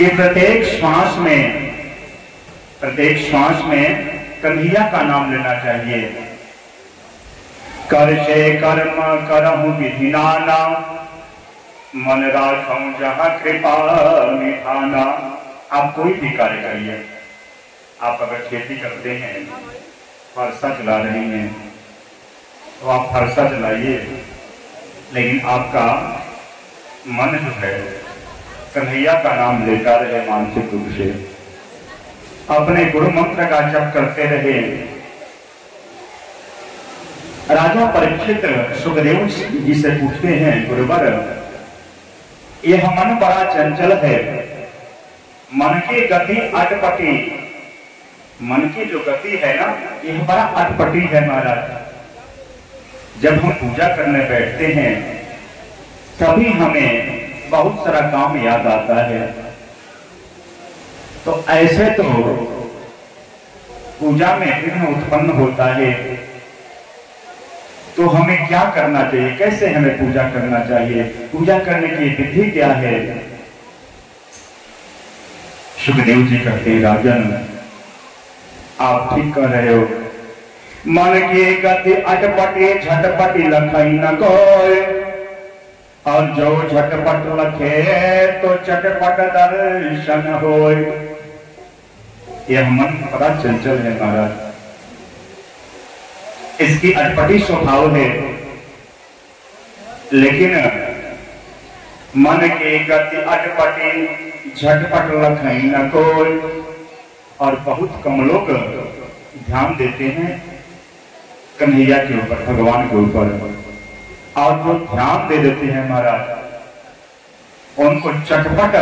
कि प्रत्येक श्वास में कन्हैया का नाम लेना चाहिए। कर से कर्म करहु विधि नाना, मन राखूं जहाँ कृपा निधाना। आप कोई भी कार्य करिए, आप अगर खेती करते हैं, फरसा चला रहे हैं, तो आप फरसा चलाइए, लेकिन आपका मन जो है कन्हैया का नाम लेता रहे, मानसिक रूप से अपने गुरु मंत्र का जप करते रहे। राजा परीक्षित सुखदेव जी से पूछते हैं, गुरुवर यह मन बड़ा चंचल है, मन की गति अटपटी, मन की जो गति है ना यह बड़ा अटपटी है महाराज। जब हम पूजा करने बैठते हैं तभी हमें बहुत सारा काम याद आता है। तो ऐसे तो पूजा में विघ्न उत्पन्न होता है, तो हमें क्या करना चाहिए, कैसे हमें पूजा करना चाहिए, पूजा करने की विधि क्या है? सुखदेव जी कहते हैं, राजन आप ठीक कर रहे हो, मन की गति अटपटी झटपटी लखई न कोई, और जो झटपट लखे तो चटपट दर्शन होय। यह मन बड़ा चंचल है महाराज, इसकी अटपटी स्वभाव है, लेकिन मन की गति अटपटी झटपट लखई न कोई। और बहुत कम लोग ध्यान देते हैं कन्हैया के ऊपर, भगवान के ऊपर, और जो ध्यान दे देते हैं महाराज उनको चटपट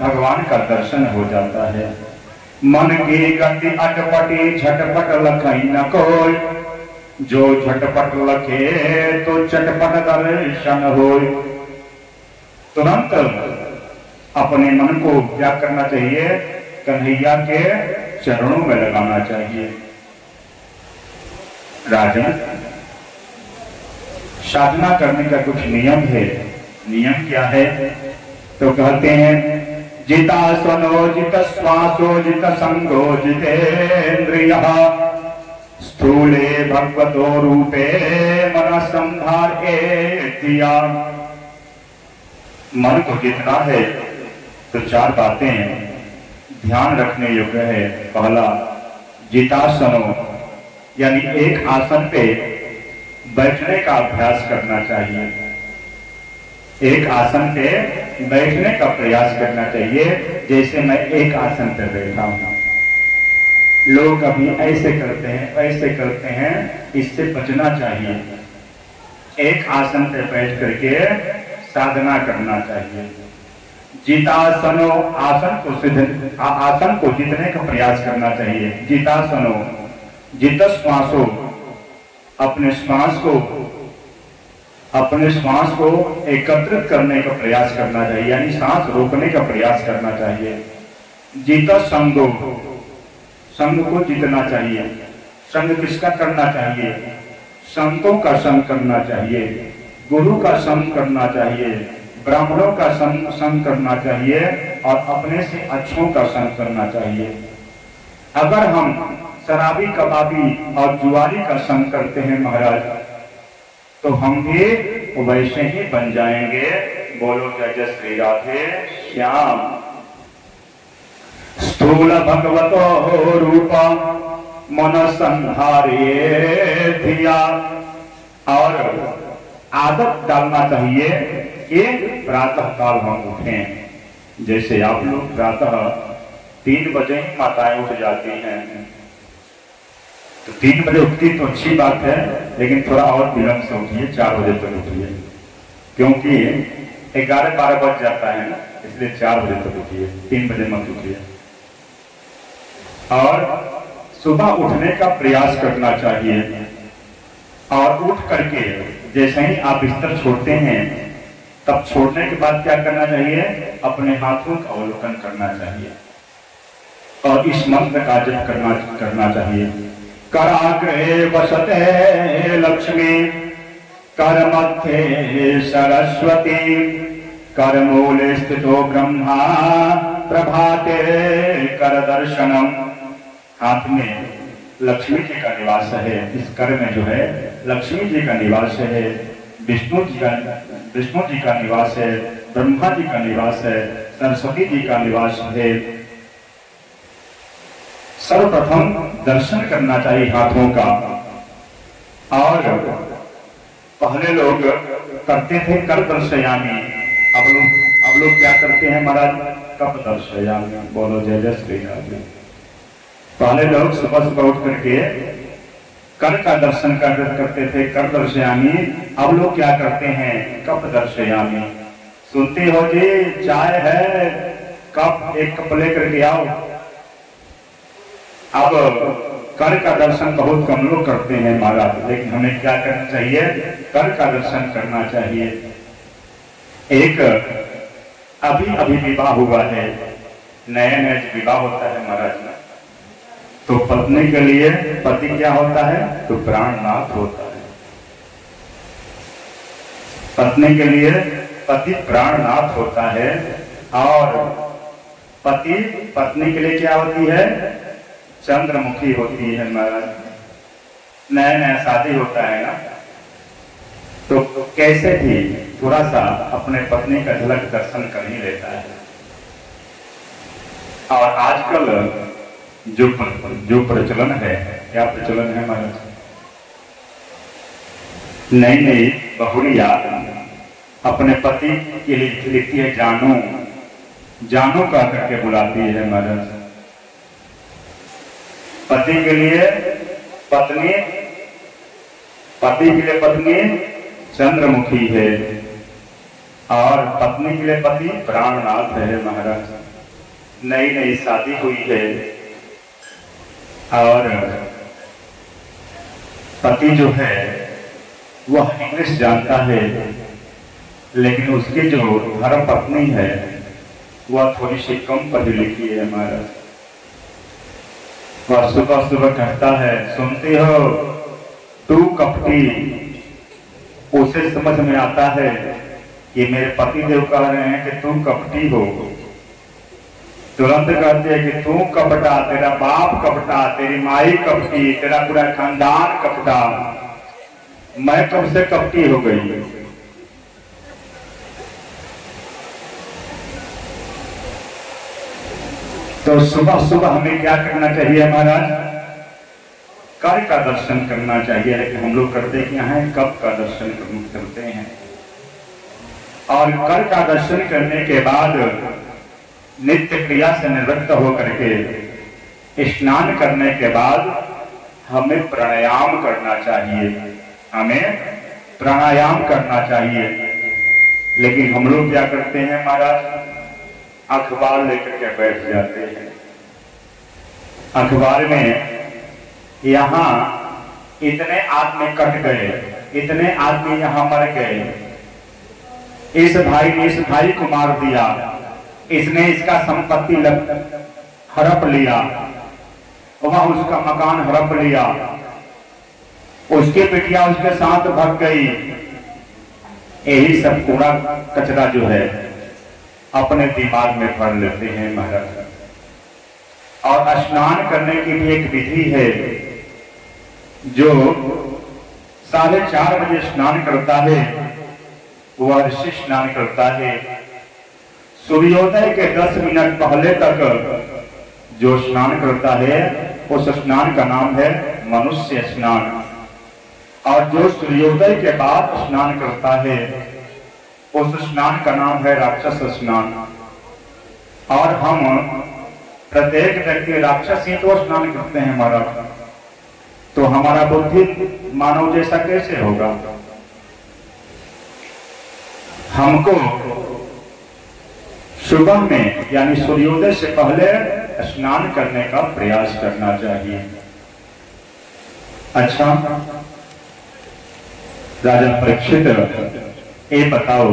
भगवान का दर्शन हो जाता है। मन की गति अटपटी झटपट लखई न कोई, जो झटपट लखे तो चटपट दर्शन होय। तुरंत अपने मन को क्या करना चाहिए, कन्हैया के चरणों में लगाना चाहिए। राजन साधना करने का कुछ नियम है, नियम क्या है? तो कहते हैं, जितासनो जित श्वासो जित संगो जितेन्द्रियः, स्थूले भगवतो रूपे मन संधारेत्या। मन को जितना है तो चार बातें ध्यान रखने योग्य है। पहला, जितासनो यानी एक आसन पे बैठने का अभ्यास करना चाहिए, एक आसन पे बैठने का प्रयास करना चाहिए। जैसे मैं एक आसन पे बैठा हूं, लोग अभी ऐसे करते हैं ऐसे करते हैं, इससे बचना चाहिए। एक आसन पे बैठ करके साधना करना चाहिए। जितासनो आसन को जीतने का प्रयास करना चाहिए। जितासनो जित श्वासो, अपने श्वास को एकत्रित करने का प्रयास करना चाहिए, यानी सांस रोकने का प्रयास करना चाहिए। जित संगो, संग को जीतना चाहिए। संग किसका करना चाहिए? संतों का संग करना चाहिए, गुरु का संग करना चाहिए, ब्राह्मणों का संग करना चाहिए, और अपने से अच्छों का संग करना चाहिए। अगर हम शराबी कबाबी और जुआरी का संग करते हैं महाराज, तो हम भी वैसे ही बन जाएंगे। बोलो जय जय श्री राधे श्याम। स्थूल भगवतो रूप मन संधारेत्या। और आदत डालना चाहिए कि प्रातः काल हम उठें। जैसे आप लोग प्रातः 3 बजे ही माताएं उठ जाती हैं, तो 3 बजे उठती तो अच्छी बात है, लेकिन थोड़ा और विलंब से उठिए, 4 बजे तक उठिए, क्योंकि 11-12 बज जाता है ना, इसलिए 4 बजे तक उठिए, 3 बजे मत उठिए। और सुबह उठने का प्रयास करना चाहिए, और उठ करके जैसे ही आप बिस्तर छोड़ते हैं, तब छोड़ने के बाद क्या करना चाहिए? अपने हाथों का अवलोकन करना चाहिए, और इस मंत्र का जप करना चाहिए। कराग्रे वसते लक्ष्मी, कर मध्य सरस्वती, कर मूले स्थितो ब्रह्मा, प्रभाते कर दर्शनम। हाथ में लक्ष्मी जी का निवास है, इस कर में जो है लक्ष्मी जी का निवास है, विष्णु जी का निवास है, ब्रह्मा जी का निवास है, सरस्वती जी का निवास है। सर्वप्रथम दर्शन करना चाहिए हाथों का। और पहले लोग करते थे कर दर्शयामी, अब लोग क्या करते हैं महाराज? कप दर्शयामी। बोलो जय जय श्री राम। पहले लोग सुबह सुबह उठ करके कर का दर्शन करते थे, कर दर्शयामी। अब लोग क्या करते हैं? कप दर्शयामी। सुनते हो जी, चाय है, कप, एक कप लेकर के आओ। अब कर का दर्शन बहुत कम लोग करते हैं महाराज, लेकिन हमें क्या करना चाहिए? कर का दर्शन करना चाहिए। एक अभी विवाह हुआ है, नया नया विवाह होता है महाराज ना, तो पत्नी के लिए पति क्या होता है? तो प्राणनाथ होता है। पत्नी के लिए पति प्राणनाथ होता है। और पत्नी के लिए क्या होती है? चंद्रमुखी होती है महाराज। नया नया शादी होता है ना, तो कैसे भी थोड़ा सा अपने पत्नी का झलक दर्शन कर ही लेता है। और आजकल जो प्रचलन है, क्या प्रचलन है महाराज? नई नई बहुरिया अपने पति के लिए लिखती है जानू, जानू कह करके बुलाती है महाराज। पति के लिए पत्नी चंद्रमुखी है, और पत्नी के लिए पति प्राणनाथ है महाराज। नई नई शादी हुई है, और पति जो है वह इंग्लिश जानता है, लेकिन उसकी जो धर्म पत्नी है वह थोड़ी सी कम पढ़ी लिखी है महाराज। वह सुबह सुबह कहता है, सुनती हो तू कपटी। उसे समझ में आता है कि मेरे पति देव कह रहे हैं कि तू कपटी हो। तुरंत कहते हैं कि तू कपटा, तेरा बाप कपटा, तेरी माई कपटी, तेरा पूरा खानदान कपटा, मैं कब से कपटी हो गई। तो सुबह सुबह हमें क्या करना चाहिए महाराज? कर का दर्शन करना चाहिए। लेकिन हम लोग करते क्या हैं? कब का दर्शन करते हैं। और कर का दर्शन करने के बाद नित्य क्रिया से निवृत्त होकर के स्नान करने के बाद हमें प्राणायाम करना चाहिए, हमें प्राणायाम करना चाहिए। लेकिन हम लोग क्या करते हैं महाराज? अखबार लेकर के बैठ जाते हैं। अखबार में यहाँ इतने आदमी कट गए, इतने आदमी यहाँ मर गए, इस भाई ने इस भाई को मार दिया, इसने इसका संपत्ति हड़प लिया, वह उसका मकान हड़प लिया, उसकी पिटिया उसके साथ भाग गई। यही सब कूड़ा कचरा जो है अपने दिमाग में भर लेते हैं महाराज। और स्नान करने की भी एक विधि है। जो 4:30 बजे स्नान करता है वह ऋषि स्नान करता है। सूर्योदय के 10 मिनट पहले तक जो स्नान करता है उस स्नान का नाम है मनुष्य स्नान। और जो सूर्योदय के बाद स्नान करता है उस स्नान का नाम है राक्षस स्नान। और हम प्रत्येक व्यक्ति राक्षस ही तो स्नान करते हैं महाराज, तो हमारा बुद्धि मानव जैसा कैसे होगा? हमको सुबह में यानी सूर्योदय से पहले स्नान करने का प्रयास करना चाहिए। अच्छा राजा परीक्षित, ये बताओ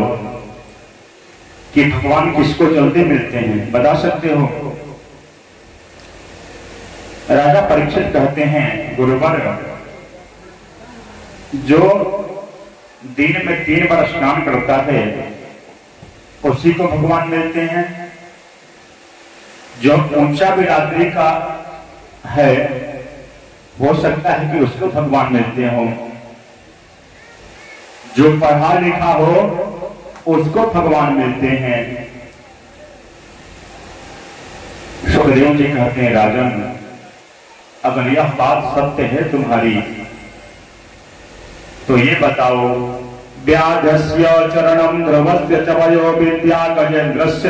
कि भगवान किसको जल्दी मिलते हैं, बता सकते हो? राजा परीक्षित कहते हैं, गुरुवर, जो दिन में 3 बार स्नान करता है उसी को भगवान मिलते हैं। जो ऊंचा बिरादरी का है हो सकता है कि उसको भगवान मिलते हो, जो पढ़ा लिखा हो उसको भगवान मिलते हैं। सुखदेव जी कहते हैं राजन, अगर यह बात सत्य है तुम्हारी तो ये बताओ, व्याधस्य चरणम ध्रुवस्य च वयो विद्या गजेन्द्रस्य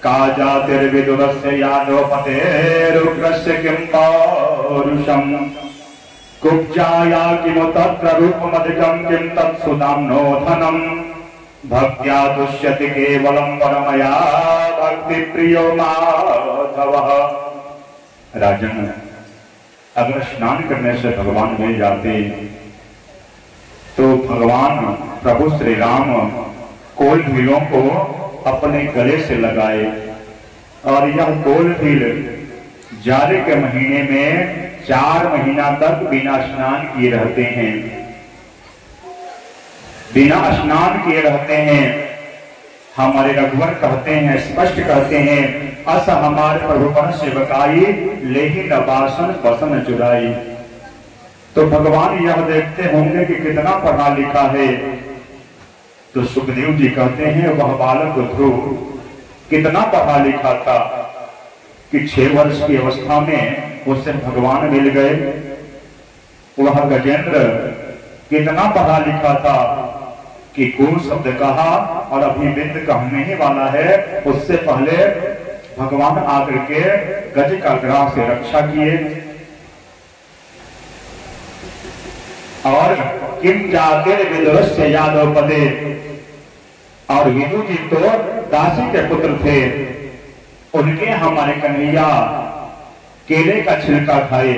का जातिर्विदुरस्य यादवपतेरुग्रस्य किं पौरुषम कुब्जाया किमु तत्र रूपमधिकं किं तत्सुतां नो धनम भक्त्या तुष्यति केवलं परमया भक्ति प्रियो माधवः। राजन, अगर स्नान करने से भगवान मिल जाते तो भगवान प्रभु श्री राम कोल भीलों को अपने गले से लगाए, और यह कोल भील जाड़े के महीने में 4 महीना तक बिना स्नान किए रहते हैं, बिना स्नान किए रहते हैं। हमारे रघुवर कहते हैं, स्पष्ट कहते हैं, अस हमारे प्रभु पर सेवकाई लेकिन बासन बसन चुराई। तो भगवान यह देखते होंगे कि कितना पढ़ा लिखा है। तो सुखदेव जी कहते हैं, वह बालक ध्रुव कितना पढ़ा लिखा था कि 6 वर्ष की अवस्था में उससे भगवान मिल गए। वह गजेंद्र कितना पढ़ा लिखा था कि कुल शब्द कहा और अभी बिंद कहने ही वाला है, उससे पहले भगवान आकर के गज का ग्राह से रक्षा किए। और किम जाते विदुरस्य यादव पदे, और विदु जी तो दासी के पुत्र थे, उनके हमारे कन्हैया केले का छिलका खाए,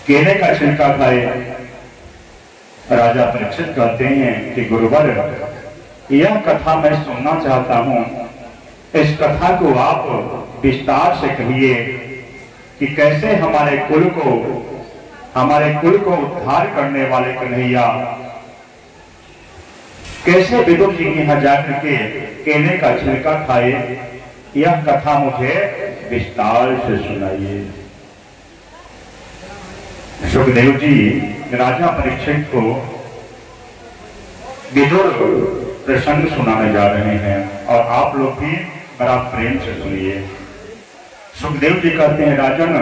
केले का छिलका खाए। राजा परीक्षित कहते हैं कि गुरुवर, यह कथा मैं सुनना चाहता हूं, इस कथा को आप विस्तार से कहिए कि कैसे हमारे कुल को उद्धार करने वाले कन्हैया कैसे विदुर जी के यहाँ जाकर के केले का छिलका खाए। यह कथा मुझे विस्तार से सुनाइए। सुखदेव जी राजा परीक्षित को विदुर प्रसंग सुनाने जा रहे हैं, और आप लोग भी बड़ा प्रेम से सुनिए। सुखदेव जी कहते हैं, राजन,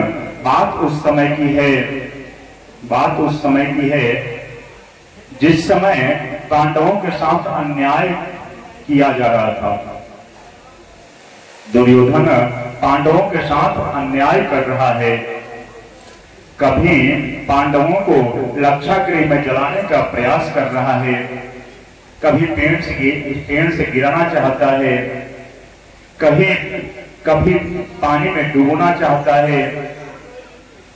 बात उस समय की है जिस समय पांडवों के साथ अन्याय किया जा रहा था। दुर्योधन पांडवों के साथ अन्याय कर रहा है, कभी पांडवों को लक्षागृह में जलाने का प्रयास कर रहा है, कभी पेड़ से गिराना चाहता है, कभी पानी में डूबना चाहता है।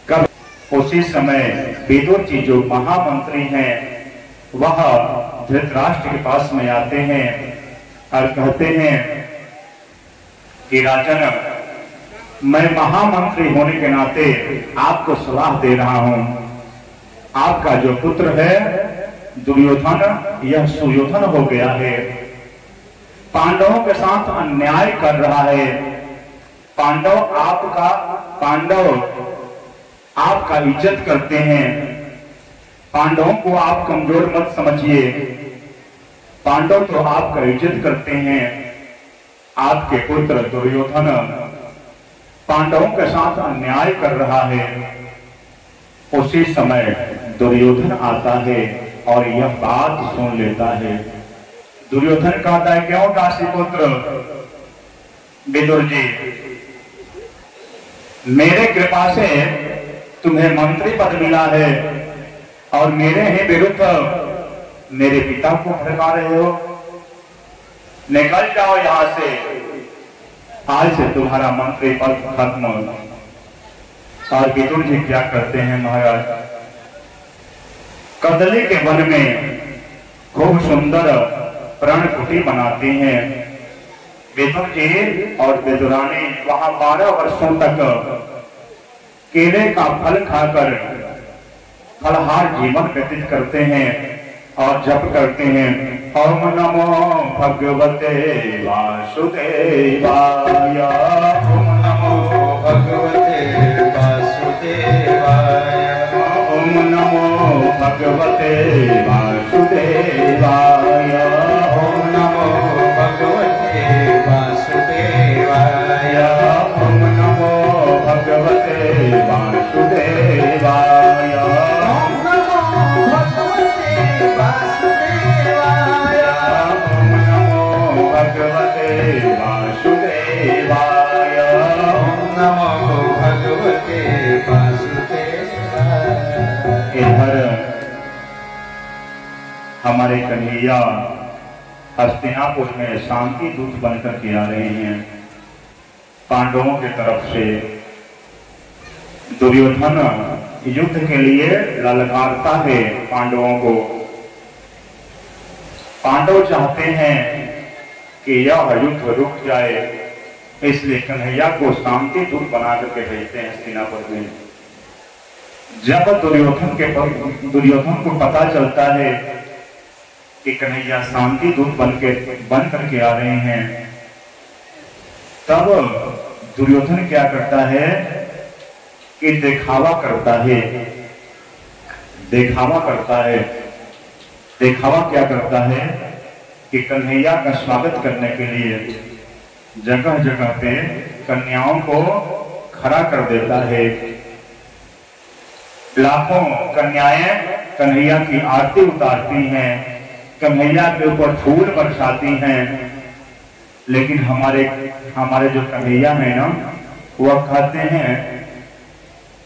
कभी उसी समय विदुर जी जो महामंत्री हैं वह धृतराष्ट्र के पास में आते हैं और कहते हैं कि राजन, मैं महामंत्री होने के नाते आपको सलाह दे रहा हूं। आपका जो पुत्र है दुर्योधन, यह सुयोधन हो गया है, पांडवों के साथ अन्याय कर रहा है। पांडव आपका इज्जत करते हैं। पांडवों को आप कमजोर मत समझिए, पांडव तो आपका इज्जत करते हैं। आपके पुत्र दुर्योधन पांडवों के साथ अन्याय कर रहा है। उसी समय दुर्योधन आता है और यह बात सुन लेता है। दुर्योधन कहता है, क्यों दासी पुत्र विदुर जी, मेरे कृपा से तुम्हें मंत्री पद मिला है और मेरे ही विरुद्ध मेरे पिता को भड़का रहे हो। निकल जाओ यहां से, आज से तुम्हारा मंत्री पद खत्म। और विदुर जी क्या करते हैं महाराज, कदली के वन में खूब सुंदर प्रणकुटी बनाते हैं। विदुर जी और विदुरानी वहां 12 वर्षों तक केले का फल खाकर फलहार जीवन व्यतीत करते हैं और जप करते हैं ओम नमो भगवते वासुदेवाय। ओम नमो भगवते वासुदेवाय। ओम नमो भगवते वासुदेवाय। ओम नमो भगवते वासुदेवाय। ओम नमो भगवते वासुदेवाय। ओम नमो भगवते वासुदेवाय। ओम नमो भगवते वासुदेवाय। ओम नमो भगवते वासुदेवाय। इधर हमारे कन्हैया हस्तिनापुर में शांति दूत बनकर के आ रहे हैं। पांडवों की तरफ से दुर्योधन युद्ध के लिए ललकारता है पांडवों को। पांडव चाहते हैं कि यह युद्ध रुक जाए, इसलिए कन्हैया को शांति दूत बना करके भेजते हैं हस्तिनापुर में। जब दुर्योधन को पता चलता है कि कन्हैया शांति दूत बन करके आ रहे हैं, तब दुर्योधन क्या करता है कि दिखावा करता है। दिखावा क्या करता है कि कन्हैया का स्वागत करने के लिए जगह जगह पे कन्याओं को खड़ा कर देता है। लाखों कन्याएं कन्हैया की आरती उतारती हैं, कन्हैया के ऊपर फूल बरसाती हैं, लेकिन हमारे जो कन्हैया है ना, वह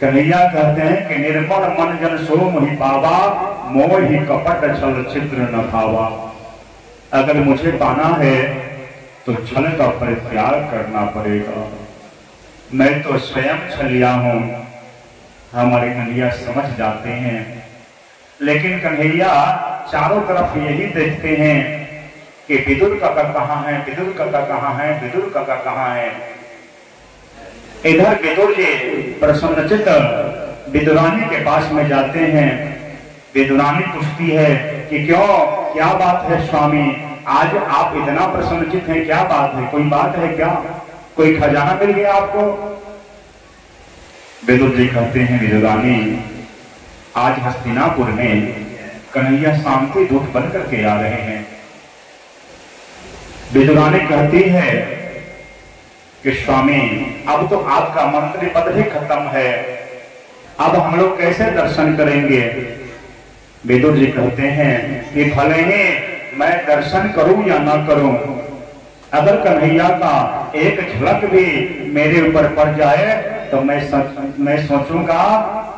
कन्हैया कहते हैं कि निर्मल मन जन सो मोहि पावा, मोह ही कपट छल छिद्र न भावा। अगर मुझे पाना है तो छल का परित्याग करना पड़ेगा। मैं तो स्वयं छलिया हूं। हमारे कन्हैया समझ जाते हैं, लेकिन कन्हैया चारों तरफ यही देखते हैं कि विदुर काका कहाँ है, विदुर काका कहाँ है, विदुर काका कहाँ है। इधर विदुर जी प्रसन्नचित्त विदुरानी के पास में जाते हैं। विदुरानी पूछती है कि क्यों, क्या बात है स्वामी, आज आप इतना प्रसन्नचित्त हैं, क्या बात है, कोई बात है क्या, कोई खजाना मिल गया आपको? विदुर जी कहते हैं, विदुरानी आज हस्तिनापुर में कन्हैया शांति दूत बनकर के आ रहे हैं। विदुरानी कहती है कि स्वामी अब तो आपका मंत्री पद ही खत्म है, अब हम लोग कैसे दर्शन करेंगे? विदुर जी कहते हैं कि भले ही मैं दर्शन करूं या ना करूं, अगर कन्हैया का एक झलक भी मेरे ऊपर पड़ जाए तो मैं सोचूंगा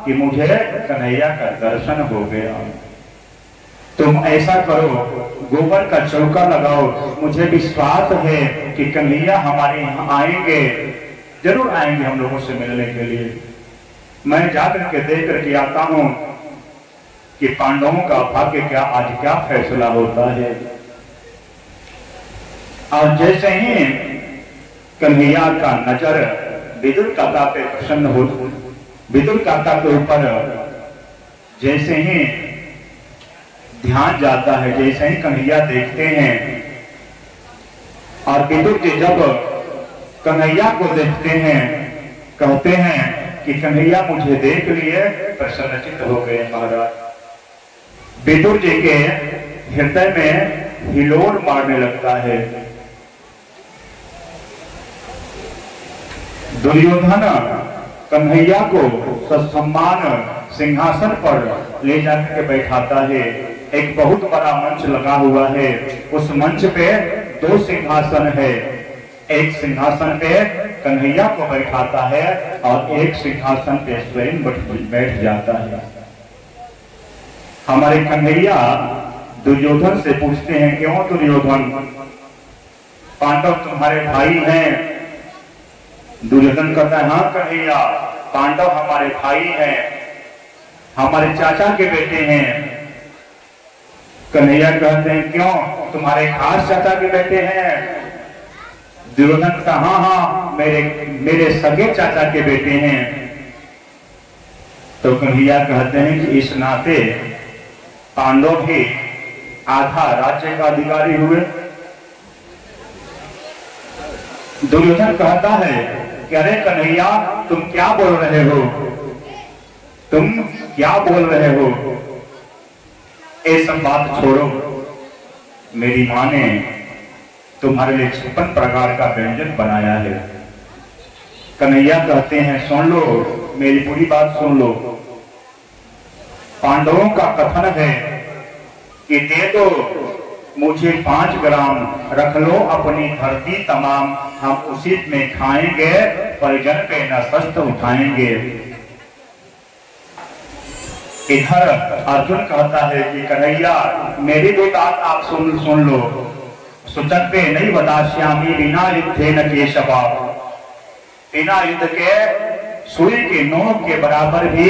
कि मुझे कन्हैया का दर्शन हो गया। तुम ऐसा करो, गोबर का चौका लगाओ, मुझे विश्वास है कि कन्हैया हमारे यहाँ आएंगे, जरूर आएंगे हम लोगों से मिलने के लिए। मैं जाकर के देख करके आता हूं कि पांडवों का भाग्य आज क्या फैसला होता है। और जैसे ही कन्हैया का नजर विदुर काका पे प्रसन्न हो, विदुर काका के ऊपर जैसे ही ध्यान जाता है, जैसे ही कन्हैया देखते हैं, और विदुर जी जब कन्हैया को देखते हैं कहते हैं कि कन्हैया मुझे देख लिए प्रसन्नचित्त हो गए महाराज। विदुर जी के हृदय में हिलोर मारने लगता है। दुर्योधन कन्हैया को ससम्मान सिंहासन पर ले जाकर के बैठाता है। एक बहुत बड़ा मंच लगा हुआ है, उस मंच पे 2 सिंहासन है। एक सिंहासन पे कन्हैया को बैठाता है और एक सिंहासन पे स्वयं बैठ जाता है। हमारे कन्हैया दुर्योधन से पूछते हैं, क्यों दुर्योधन, पांडव तुम्हारे भाई हैं? दुर्योधन कहता है, हाँ कन्हैया, पांडव हमारे भाई हैं, हमारे चाचा के बेटे हैं। कन्हैया कहते हैं, क्यों, तुम्हारे खास चाचा के बेटे हैं? दुर्योधन कहता, हाँ हाँ, मेरे सगे चाचा के बेटे हैं। तो कन्हैया कहते हैं कि इस नाते पांडव भी आधा राज्य का अधिकारी हुए। दुर्योधन कहता है कि अरे कन्हैया, तुम क्या बोल रहे हो, तुम क्या बोल रहे हो, ये सब बात छोड़ो। मेरी माँ ने तुम्हारे लिए 56 प्रकार का व्यंजन बनाया है। कन्हैया कहते हैं सुन लो, मेरी पूरी बात सुन लो। पांडवों का कथन है कि दे दो मुझे 5 ग्राम, रख लो अपनी धरती तमाम, हम उसी में खाएंगे, परिजन पे न शस्त्र उठाएंगे। इधर अर्जुन कहता है कि कन्हैया, मेरी भी बात आप सुन लो। सुचक पे नहीं वदाश्यामी बिना युद्धे न केशवा, बिना युद्ध के सुई के नोक के बराबर भी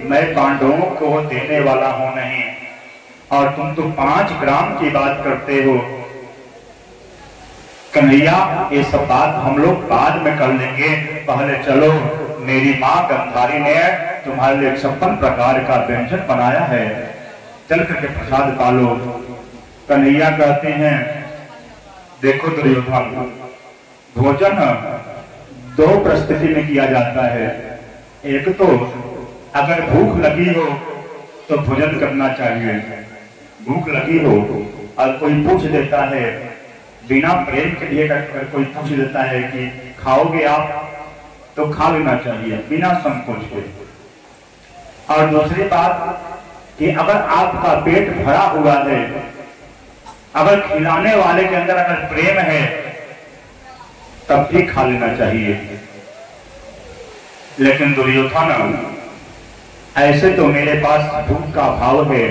मैं पांडवों को देने वाला हूं नहीं। और तुम तो 5 ग्राम की बात करते हो। कन्हैया, ये सब बात हम लोग बाद में कर लेंगे, पहले चलो मेरी माँ गंधारी ने तुम्हारे लिए 56 प्रकार का व्यंजन बनाया है, चल करके प्रसाद पालो। कन्हैया कहते हैं देखो दुर्योधन, भोजन 2 परिस्थिति में किया जाता है। एक तो अगर भूख लगी हो तो भोजन करना चाहिए। भूख लगी हो और कोई पूछ देता है, बिना प्रेम के लिए अगर कोई पूछ देता है कि खाओगे आप, तो खा लेना चाहिए बिना संकोच के। और दूसरी बात कि अगर आपका पेट भरा हुआ है, अगर खिलाने वाले के अंदर अगर प्रेम है, तब भी खा लेना चाहिए। लेकिन दुर्योधन, ऐसे तो मेरे पास भूख का भाव है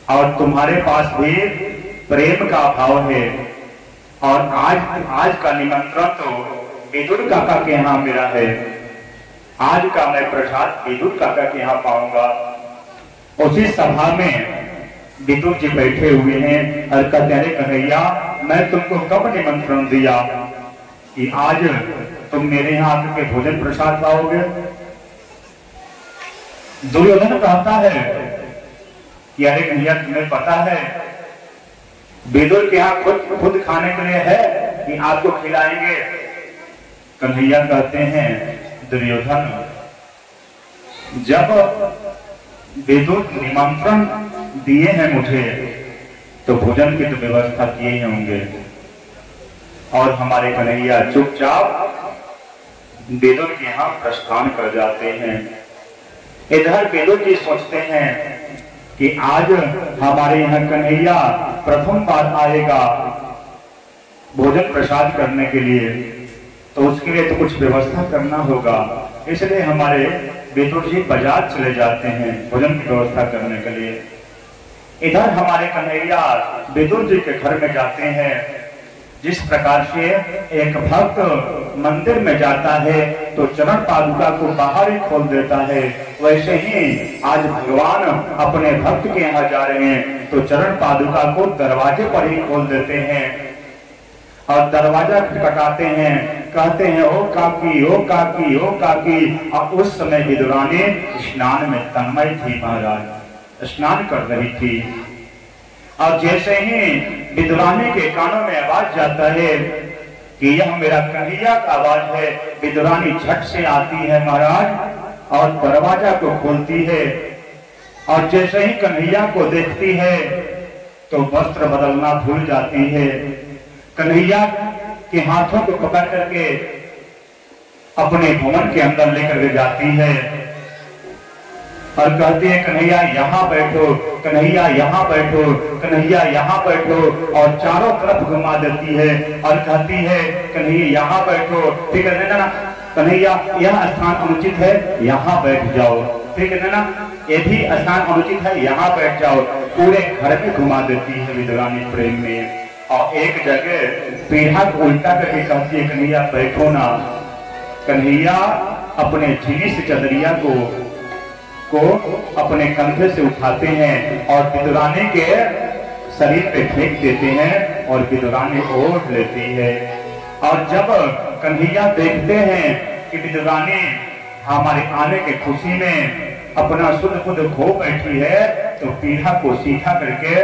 और तुम्हारे पास भी प्रेम का भाव है, और आज का निमंत्रण तो विदुर काका के यहाँ मेरा है। आज का मैं प्रसाद विदुर काका के यहाँ पाऊंगा। उसी सभा में विदुर जी बैठे हुए हैं और कहते हैं कन्हैया, मैं तुमको कब निमंत्रण दिया कि आज तुम मेरे यहाँ आकर के भोजन प्रसाद पाओगे। दुर्योधन कहता है कि अरे कन्हैया, तुम्हें पता है विदुर के यहाँ खुद खाने के लिए है कि आपको खिलाएंगे। कन्हैया कहते हैं दुर्योधन, जब विदुर निमंत्रण दिए हैं मुझे, तो भोजन की तो व्यवस्था किए ही होंगे। और हमारे कन्हैया चुपचाप विदुर के यहाँ प्रस्थान कर जाते हैं। इधर विदुर जी सोचते हैं कि आज हमारे यहाँ कन्हैया प्रथम बार आएगा भोजन प्रसाद करने के लिए, तो उसके लिए तो कुछ व्यवस्था करना होगा। इसलिए हमारे विदुर जी बाजार चले जाते हैं भोजन की व्यवस्था करने के लिए। इधर हमारे कन्हैया विदुर जी के घर में जाते हैं। जिस प्रकार से एक भक्त मंदिर में जाता है तो चरण पादुका को बाहर ही खोल देता है, वैसे ही आज भगवान अपने भक्त के यहाँ जा रहे हैं तो चरण पादुका को दरवाजे पर ही खोल देते हैं और दरवाजा खटखटाते हैं, कहते हैं ओ काकी, ओ काकी, ओ काकी। और उस समय विदुरानी स्नान में तन्मय थी, महाराज स्नान कर रही थी। और जैसे ही विदुरानी के कानों में आवाज जाता है कि यह मेरा कन्हैया का आवाज है, विदुरानी झट से आती है महाराज और दरवाजा को खोलती है। और जैसे ही कन्हैया को देखती है तो वस्त्र बदलना भूल जाती है। कन्हैया के हाथों को पकड़ करके अपने भवन के अंदर लेकर जाती है और कहती है कन्हैया यहाँ बैठो, कन्हैया यहाँ बैठो, कन्हैया यहाँ बैठो। और चारों तरफ घुमा देती है और कहती है कन्हैया यहाँ बैठो, ठीक है ना, कन्हैया यह स्थान अनुचित है, यहाँ बैठ जाओ, ठीक है ना, ये भी स्थान अनुचित है, यहाँ बैठ जाओ। पूरे घर में घुमा देती है विदुरानी प्रेम में। और एक जगह पीढ़ा को उल्टा करके कहती है कन्हैया बैठो ना। कन्हैया अपने झिली से चदरिया को अपने कंधे से उठाते हैं और विदुरानी के शरीर पे फेंक देते हैं और विदुरानी ओढ़ लेती है। और जब कन्हैया देखते हैं कि विदुरानी हमारे आने के खुशी में अपना शुद्ध खुद खो बैठी है, तो पीढ़ा को सीधा करके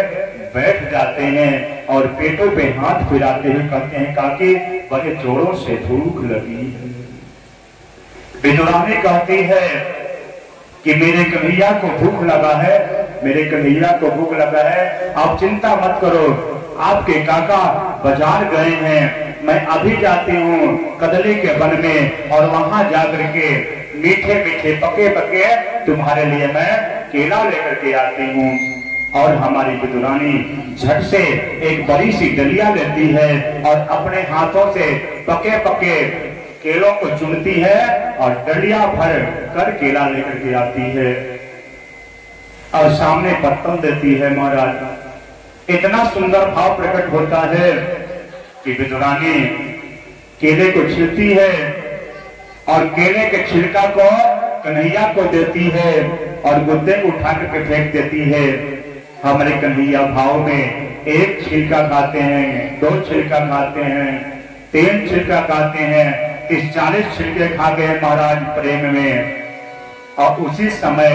बैठ जाते हैं और पेटों पे हाथ फिराते हुए कहते हैं काकी बड़े जोरों से भूख लगी है। विदुरानी कहती है कि मेरे कन्हैया को भूख लगा है, मेरे कन्हैया को भूख लगा है, आप चिंता मत करो, आपके काका बाजार गए हैं, मैं अभी जाती हूँ कदली के वन में और वहां जाकर के मीठे मीठे पके पके तुम्हारे लिए मैं केला लेकर के आती हूँ। और हमारी विदुरानी झट से एक बड़ी सी डलिया लेती है और अपने हाथों से पके पके केलों को चुनती है और डलिया भर कर केला लेकर के आती है और सामने पत्तल देती है। महाराज इतना सुंदर भाव प्रकट होता है कि विदुरानी केले को छिलती है और केले के छिलका को कन्हैया को देती है और गुद्दे को उठा करके फेंक देती है। हमारे कन्हैया भाव में एक छिलका खाते हैं, 2 छिलका खाते हैं, 3 छिलका खाते हैं, 30-40 छिलके खा गए महाराज प्रेम में। और उसी समय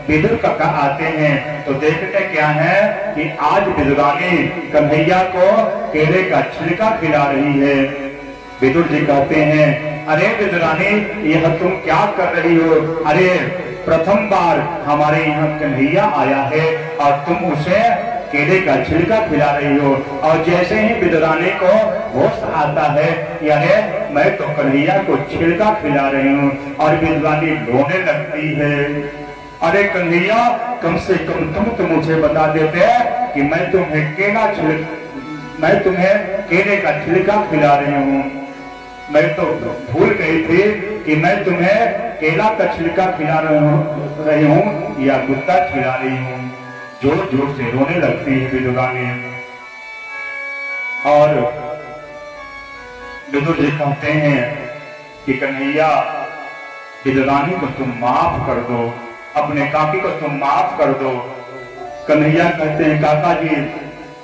विदुर काका आते हैं तो देखते क्या है कि आज विदुरानी कन्हैया को केले का छिलका खिला रही है। विदुर जी कहते हैं अरे विदुरानी यह तुम क्या कर रही हो? अरे प्रथम बार हमारे यहाँ कन्हैया आया है और तुम उसे केले का छिलका खिला रही हो। और जैसे ही विदुरानी को होश आता है कि अरे मैं तो कन्हैया को छिलका खिला रही हूँ, और विदुरानी रोने लगती है। अरे कन्हैया कम से कम तुम तो मुझे बता देते कि मैं तुम्हें केले का छिलका खिला रही हूँ। मैं तो भूल गई थी कि मैं तुम्हें केला का छिलका खिला रही हूँ या गुद्दा खिला रही हूँ। जोर जोर से रोने लगती है विदुरानी। और विदुर जी कहते हैं कि कन्हैया विदुरानी को तुम माफ कर दो, अपने काकी को तुम माफ कर दो। कन्हैया कहते हैं काका जी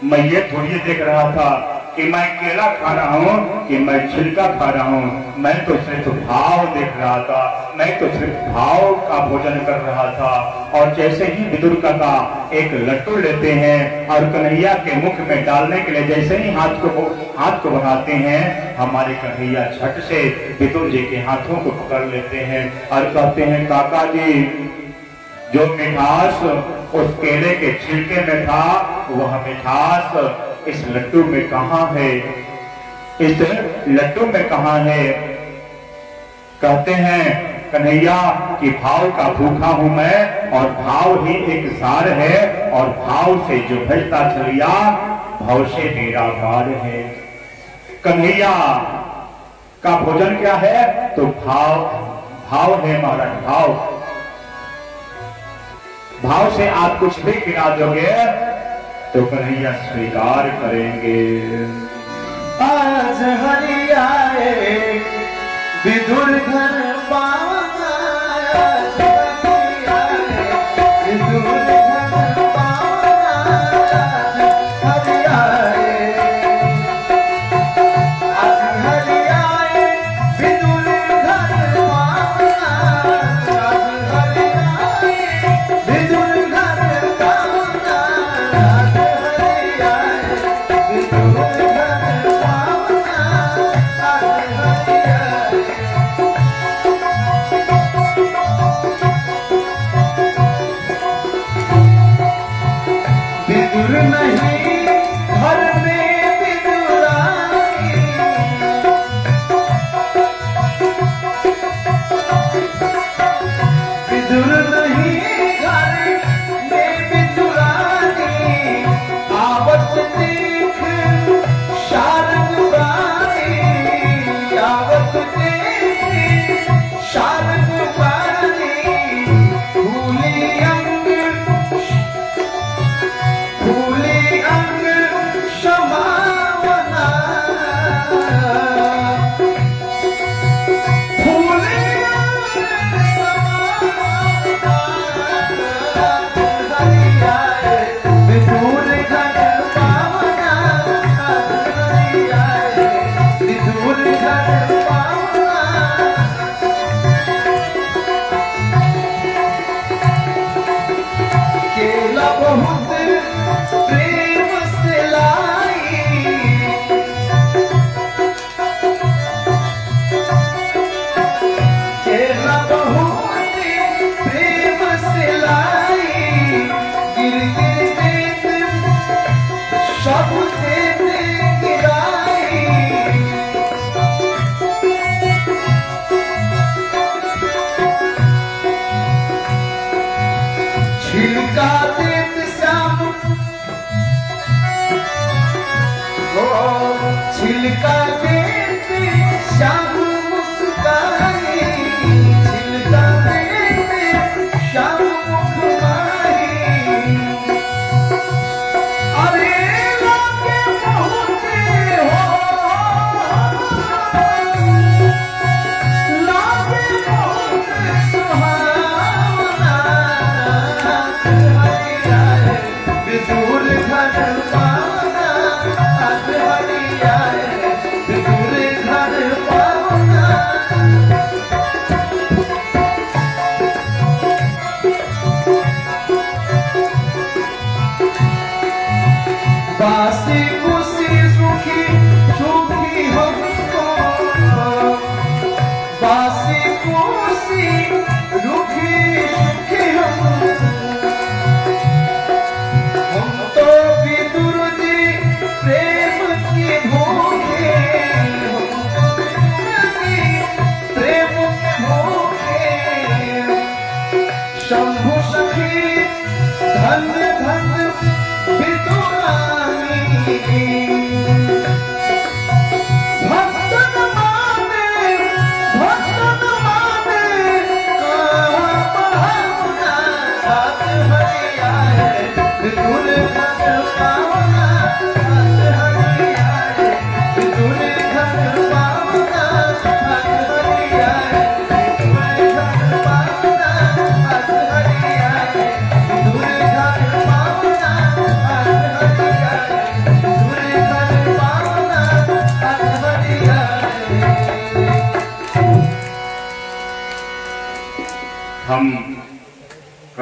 मैं ये थोड़ी देख रहा था कि मैं केला खा रहा हूँ कि मैं छिलका खा रहा हूँ, मैं तो सिर्फ भाव देख रहा था, मैं तो सिर्फ भाव का भोजन कर रहा था। और जैसे ही विदुर काका एक लट्टू लेते हैं और कन्हैया के मुख में डालने के लिए जैसे ही हाथ को बढ़ाते हैं, हमारे कन्हैया झट से विदुर जी के हाथों को पकड़ लेते हैं और कहते हैं काका जी जो मिठास उस केले के छिलके में था वह मिठास इस लड्डू में कहाँ है? इस लड्डू में कहाँ है? कहते हैं कन्हैया कि भाव का भूखा हूं मैं और भाव ही एक सार है और भाव से जो भजता चलिया भाव से मेरा पार है। कन्हैया का भोजन क्या है? तो भाव है महाराज। भाव से आप कुछ भी खिला दोगे तो कन्हैया स्वीकार करेंगे। आज हरि आए विदुर घर पावना, आज हरि आए विदुर घर पावना, आज हरि आए, आज हरि आए विदुर घर पावना, आज हरि आए विदुर घर पावना, आज हरि आए विदुर घर पावना, आज हरि आए।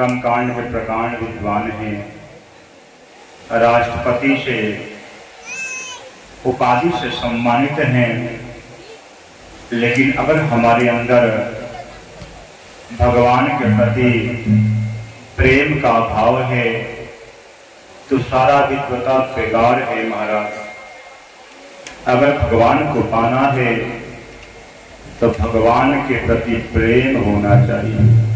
कर्मकांड के प्रकांड विद्वान हैं, राष्ट्रपति से उपाधि से सम्मानित हैं, लेकिन अगर हमारे अंदर भगवान के प्रति प्रेम का भाव है तो सारा विद्वता बेकार है महाराज। अगर भगवान को पाना है तो भगवान के प्रति प्रेम होना चाहिए।